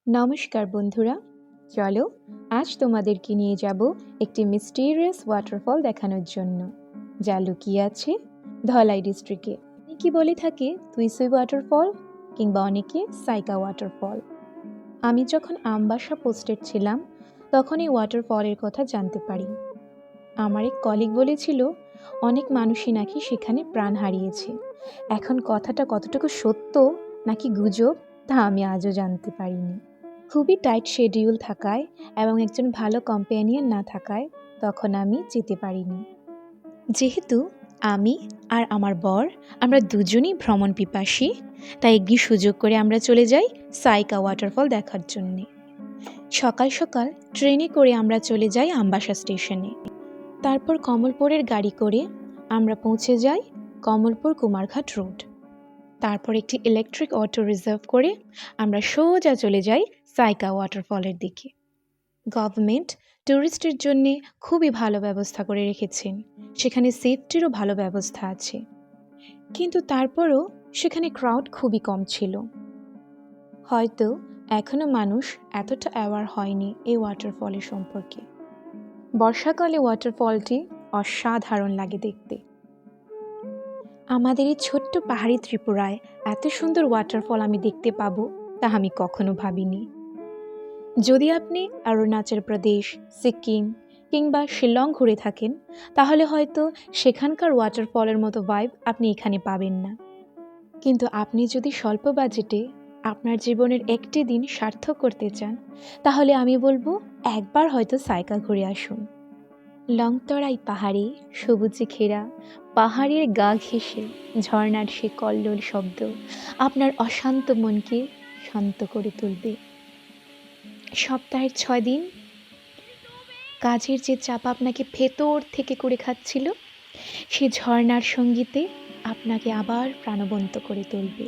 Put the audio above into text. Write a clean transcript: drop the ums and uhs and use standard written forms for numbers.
নমস্কার বন্ধুরা, চলো আজ তোমাদেরকে নিয়ে যাব একটি মিস্টিরিয়াস ওয়াটারফল দেখানোর জন্য, যা লুকিয়ে আছে ধলাই ডিস্ট্রিক্টে। অনেকে বলে থাকে তুইসুই ওয়াটারফল কিংবা অনেকে সাইকা ওয়াটারফল। আমি যখন আমবাসা পোস্টেড ছিলাম তখন এই ওয়াটারফলের কথা জানতে পারি। আমার এক কলিগ বলেছিল অনেক মানুষই নাকি সেখানে প্রাণ হারিয়েছে। এখন কথাটা কতটুকু সত্য নাকি গুজব তা আমি আজও জানতে পারিনি। খুবই টাইট শিডিউল থাকায় এবং একজন ভালো কম্প্যানিয়ন না থাকায় তখন আমি যেতে পারিনি। যেহেতু আমি আর আমার বর আমরা দুজনই ভ্রমণ পিপাসী, তাই একদিন সুযোগ করে আমরা চলে যাই সাইকা ওয়াটারফল দেখার জন্যে। সকাল সকাল ট্রেনে করে আমরা চলে যাই আমবাসা স্টেশনে। তারপর কমলপুরের গাড়ি করে আমরা পৌঁছে যাই কমলপুর কুমারঘাট রোড। তারপর একটি ইলেকট্রিক অটো রিজার্ভ করে আমরা সোজা চলে যাই সাইকা ওয়াটারফলের দিকে। গভর্নমেন্ট ট্যুরিস্টের জন্য খুবই ভালো ব্যবস্থা করে রেখেছেন, সেখানে সেফটিরও ভালো ব্যবস্থা আছে, কিন্তু তারপরও সেখানে ক্রাউড খুবই কম ছিল। হয়তো এখনও মানুষ এতটা অ্যাওয়ার হয়নি এই ওয়াটারফলের সম্পর্কে। বর্ষাকালে ওয়াটারফলটি অসাধারণ লাগে দেখতে। আমাদের এই ছোট্ট পাহাড়ি ত্রিপুরায় এত সুন্দর ওয়াটারফল আমি দেখতে পাবো তা আমি কখনো ভাবিনি। যদি আপনি অরুণাচল প্রদেশ, সিকিম কিংবা শিলং ঘুরে থাকেন তাহলে হয়তো সেখানকার ওয়াটারফলের মতো ভাইব আপনি এখানে পাবেন না। কিন্তু আপনি যদি স্বল্প বাজেটে আপনার জীবনের একটি দিন সার্থক করতে চান তাহলে আমি বলবো একবার হয়তো সাইকা ঘুরে আসুন। লংতরাই পাহাড়ে সবুজে ঘেরা পাহাড়ের গা ঘেঁষে ঝর্ণার সে কল্লোল শব্দ আপনার অশান্ত মনকে শান্ত করে তুলবে। সপ্তাহের 6 দিন কাজের যে চাপ আপনাকে ভেতর থেকে করে খাচ্ছিল, সে ঝর্ণার সঙ্গীতে আপনাকে আবার প্রাণবন্ত করে তুলবে।